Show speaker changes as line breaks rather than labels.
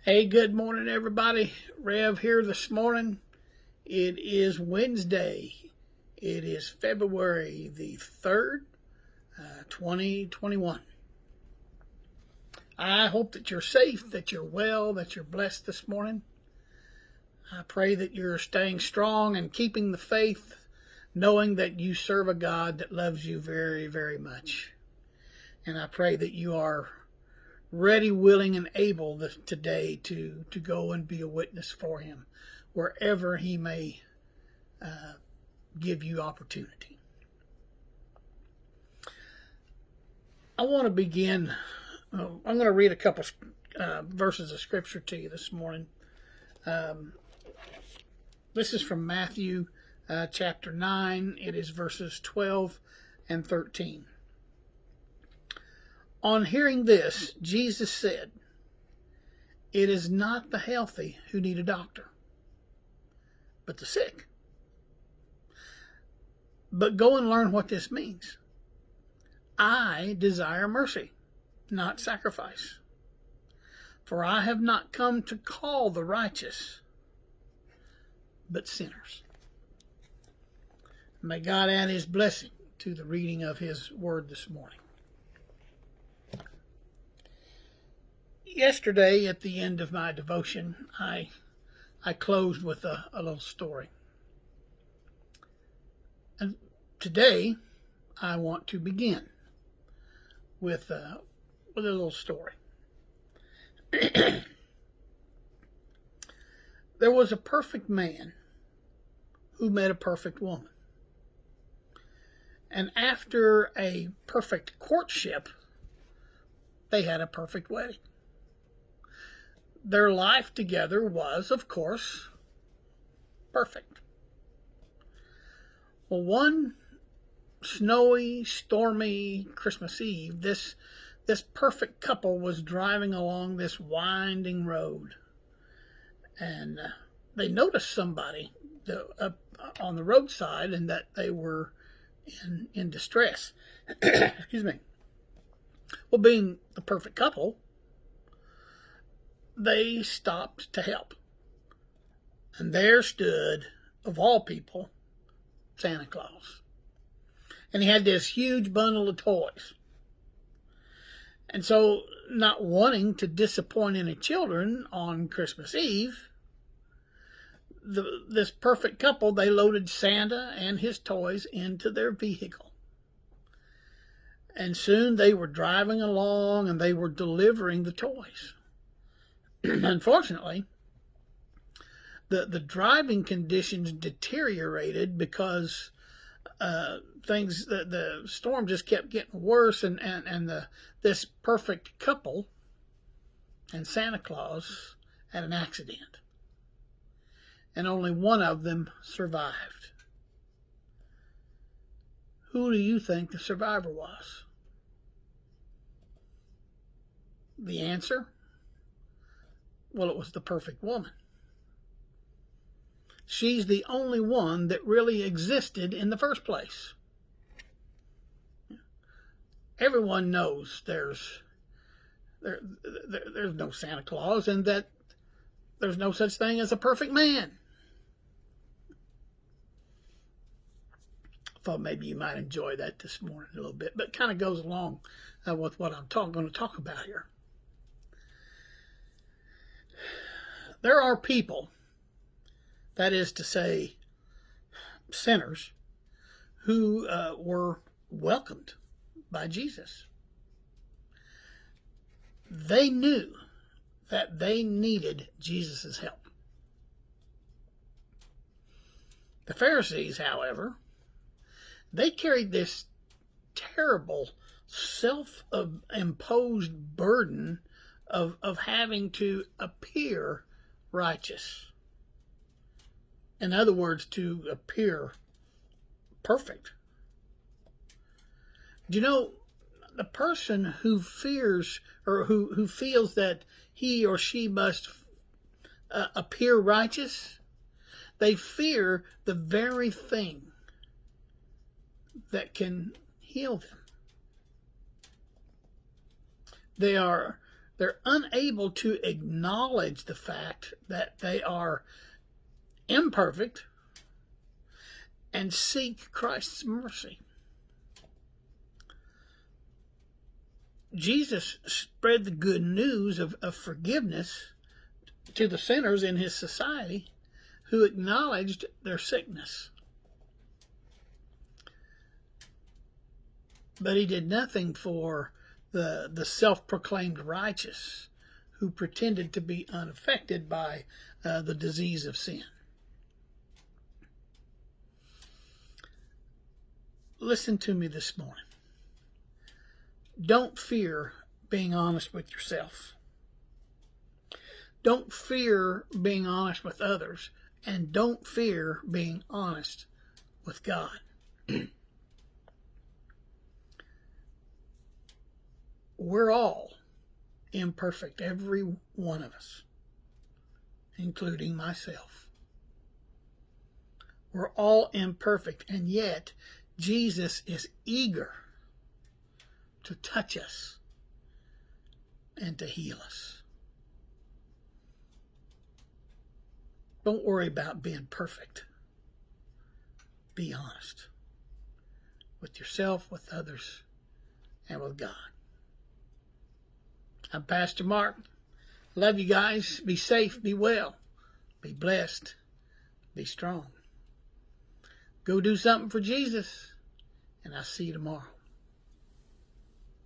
Hey, good morning, everybody. Rev here this morning. It is Wednesday. It is February the 3rd, 2021. I hope that you're safe, that you're well, that you're blessed this morning. I pray that you're staying strong and keeping the faith, knowing that you serve a God that loves you very, very much. And I pray that you are ready, willing, and able today to go and be a witness for him wherever he may give you opportunity. I want to begin. I'm going to read a couple verses of scripture to you this morning. This is from Matthew chapter 9. It is verses 12 and 13. On hearing this, Jesus said, "It is not the healthy who need a doctor, but the sick. But go and learn what this means. I desire mercy, not sacrifice. For I have not come to call the righteous, but sinners." May God add his blessing to the reading of his word this morning. Yesterday, at the end of my devotion, I closed with a little story. And today, I want to begin with a little story. There was a perfect man who met a perfect woman. And after a perfect courtship, they had a perfect wedding. Their life together was, of course, perfect. Well, one snowy, stormy Christmas Eve, this perfect couple was driving along this winding road, and they noticed somebody on the roadside, and that they were in distress. Excuse me. Well, being the perfect couple, they stopped to help. And there stood, of all people, Santa Claus. And he had this huge bundle of toys. And so, not wanting to disappoint any children on Christmas Eve, this perfect couple, they loaded Santa and his toys into their vehicle. And soon they were driving along and they were delivering the toys. Unfortunately, the driving conditions deteriorated because the storm just kept getting worse, and this perfect couple and Santa Claus had an accident, and only one of them survived. Who do you think the survivor was? The answer? Well, it was the perfect woman. She's the only one that really existed in the first place. Everyone knows there's no Santa Claus, and that there's no such thing as a perfect man. I thought maybe you might enjoy that this morning a little bit, but it kind of goes along with what I'm going to talk about here. There are people, that is to say, sinners, who were welcomed by Jesus. They knew that they needed Jesus' help. The Pharisees, however, they carried this terrible self-imposed burden of having to appear righteous. In other words, to appear perfect. Do you know, the person who fears or who feels that he or she must appear righteous, they fear the very thing that can heal them. They are They're unable to acknowledge the fact that they are imperfect and seek Christ's mercy. Jesus spread the good news of forgiveness to the sinners in his society who acknowledged their sickness. But he did nothing for the self-proclaimed righteous who pretended to be unaffected by the disease of sin. Listen to me this morning. Don't fear being honest with yourself. Don't fear being honest with others, and don't fear being honest with God. We're all imperfect, every one of us, including myself. We're all imperfect, and yet Jesus is eager to touch us and to heal us. Don't worry about being perfect. Be honest with yourself, with others, and with God. I'm Pastor Mark. Love you guys. Be safe, be well, be blessed, be strong. Go do something for Jesus, and I'll see you tomorrow.